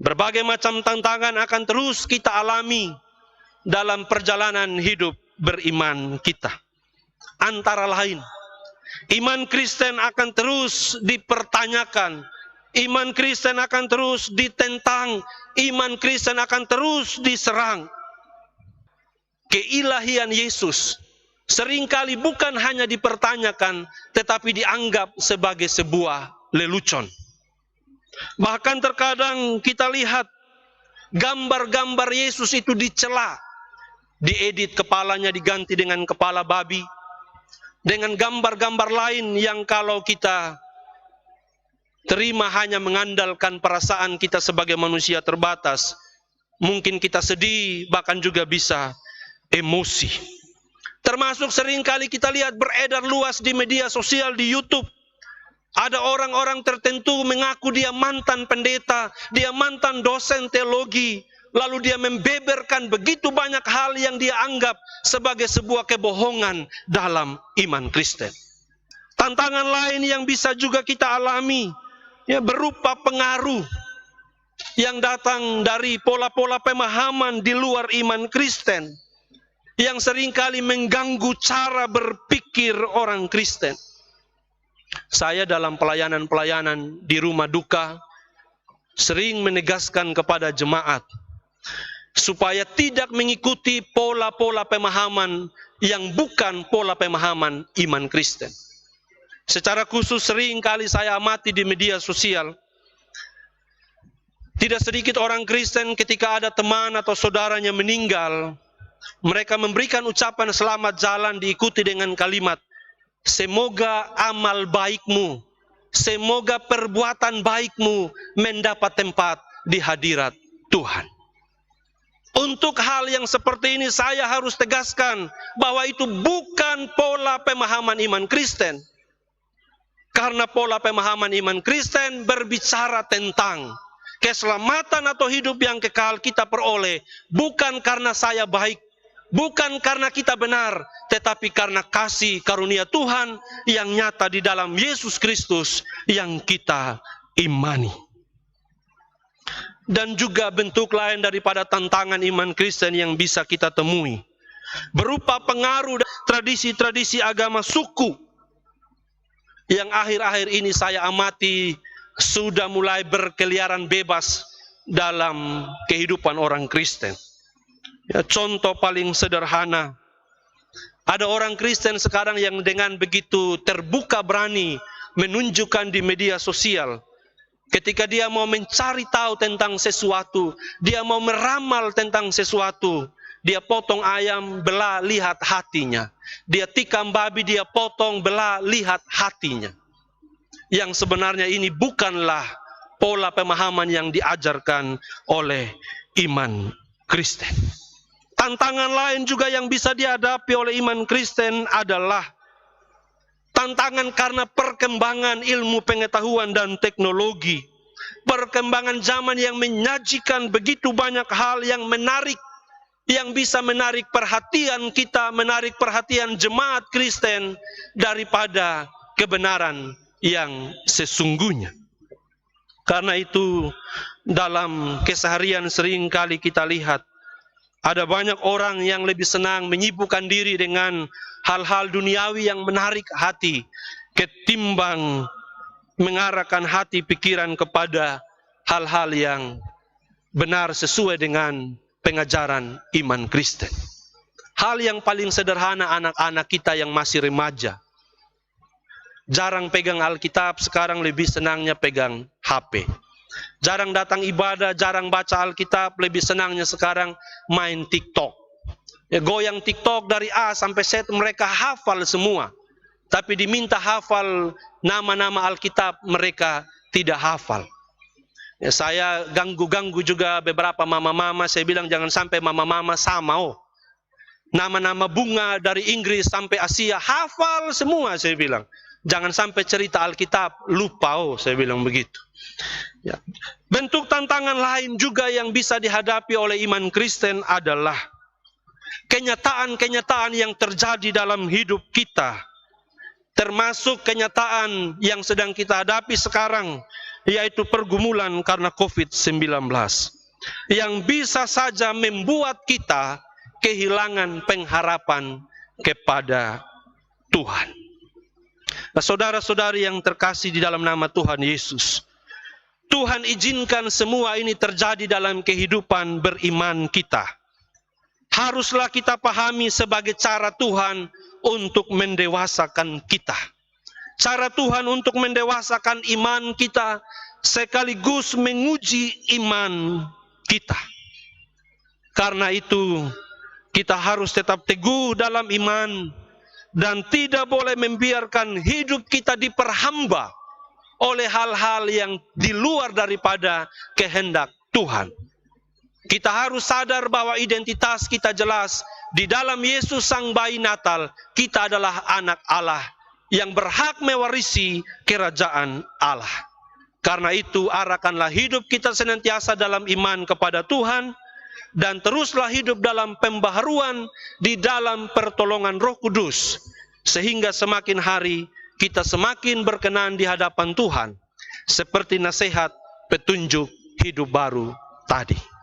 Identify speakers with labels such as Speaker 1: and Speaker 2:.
Speaker 1: Berbagai macam tantangan akan terus kita alami dalam perjalanan hidup beriman kita. Antara lain, iman Kristen akan terus dipertanyakan, iman Kristen akan terus ditentang, iman Kristen akan terus diserang. Keilahian Yesus seringkali bukan hanya dipertanyakan, tetapi dianggap sebagai sebuah lelucon. Bahkan terkadang kita lihat gambar-gambar Yesus itu dicela, diedit kepalanya diganti dengan kepala babi, dengan gambar-gambar lain yang kalau kita terima hanya mengandalkan perasaan kita sebagai manusia terbatas, mungkin kita sedih, bahkan juga bisa emosi. Termasuk seringkali kita lihat beredar luas di media sosial, di YouTube. Ada orang-orang tertentu mengaku dia mantan pendeta, dia mantan dosen teologi, lalu dia membeberkan begitu banyak hal yang dia anggap sebagai sebuah kebohongan dalam iman Kristen. Tantangan lain yang bisa juga kita alami, ya, berupa pengaruh yang datang dari pola-pola pemahaman di luar iman Kristen, yang seringkali mengganggu cara berpikir orang Kristen. Saya dalam pelayanan-pelayanan di rumah duka sering menegaskan kepada jemaat supaya tidak mengikuti pola-pola pemahaman yang bukan pola pemahaman iman Kristen. Secara khusus sering kali saya amati di media sosial, tidak sedikit orang Kristen ketika ada teman atau saudaranya meninggal, mereka memberikan ucapan selamat jalan diikuti dengan kalimat, semoga amal baikmu, semoga perbuatan baikmu mendapat tempat di hadirat Tuhan. Untuk hal yang seperti ini saya harus tegaskan bahwa itu bukan pola pemahaman iman Kristen. Karena pola pemahaman iman Kristen berbicara tentang keselamatan atau hidup yang kekal kita peroleh bukan karena saya baik, bukan karena kita benar, tetapi karena kasih karunia Tuhan yang nyata di dalam Yesus Kristus yang kita imani. Dan juga bentuk lain daripada tantangan iman Kristen yang bisa kita temui, berupa pengaruh tradisi-tradisi agama suku, yang akhir-akhir ini saya amati sudah mulai berkeliaran bebas dalam kehidupan orang Kristen. Ya, contoh paling sederhana, ada orang Kristen sekarang yang dengan begitu terbuka berani menunjukkan di media sosial, ketika dia mau mencari tahu tentang sesuatu, dia mau meramal tentang sesuatu, dia potong ayam, belah, lihat hatinya. Dia tikam babi, dia potong, belah, lihat hatinya. Yang sebenarnya ini bukanlah pola pemahaman yang diajarkan oleh iman Kristen. Tantangan lain juga yang bisa dihadapi oleh iman Kristen adalah tantangan karena perkembangan ilmu pengetahuan dan teknologi. Perkembangan zaman yang menyajikan begitu banyak hal yang menarik, yang bisa menarik perhatian kita, menarik perhatian jemaat Kristen daripada kebenaran yang sesungguhnya. Karena itu dalam keseharian sering kali kita lihat ada banyak orang yang lebih senang menyibukkan diri dengan hal-hal duniawi yang menarik hati ketimbang mengarahkan hati pikiran kepada hal-hal yang benar sesuai dengan pengajaran iman Kristen. Hal yang paling sederhana, anak-anak kita yang masih remaja jarang pegang Alkitab, sekarang lebih senangnya pegang HP. Jarang datang ibadah, jarang baca Alkitab, lebih senangnya sekarang main TikTok. Ya, goyang TikTok dari A sampai Z, mereka hafal semua. Tapi diminta hafal nama-nama Alkitab, mereka tidak hafal. Ya, saya ganggu-ganggu juga beberapa mama-mama, saya bilang jangan sampai mama-mama sama. Nama-nama bunga dari Inggris sampai Asia, hafal semua saya bilang. Jangan sampai cerita Alkitab, lupa, saya bilang begitu. Ya. Bentuk tantangan lain juga yang bisa dihadapi oleh iman Kristen adalah kenyataan-kenyataan yang terjadi dalam hidup kita. Termasuk kenyataan yang sedang kita hadapi sekarang, yaitu pergumulan karena COVID-19, yang bisa saja membuat kita kehilangan pengharapan kepada Tuhan. Nah, saudara-saudari yang terkasih di dalam nama Tuhan Yesus, Tuhan izinkan semua ini terjadi dalam kehidupan beriman kita. Haruslah kita pahami sebagai cara Tuhan untuk mendewasakan kita. Cara Tuhan untuk mendewasakan iman kita sekaligus menguji iman kita. Karena itu, kita harus tetap teguh dalam iman dan tidak boleh membiarkan hidup kita diperhamba oleh hal-hal yang di luar daripada kehendak Tuhan. Kita harus sadar bahwa identitas kita jelas di dalam Yesus Sang Bayi Natal. Kita adalah anak Allah yang berhak mewarisi kerajaan Allah. Karena itu, arahkanlah hidup kita senantiasa dalam iman kepada Tuhan, dan teruslah hidup dalam pembaharuan di dalam pertolongan Roh Kudus, sehingga semakin hari kita semakin berkenan di hadapan Tuhan, seperti nasihat petunjuk hidup baru tadi.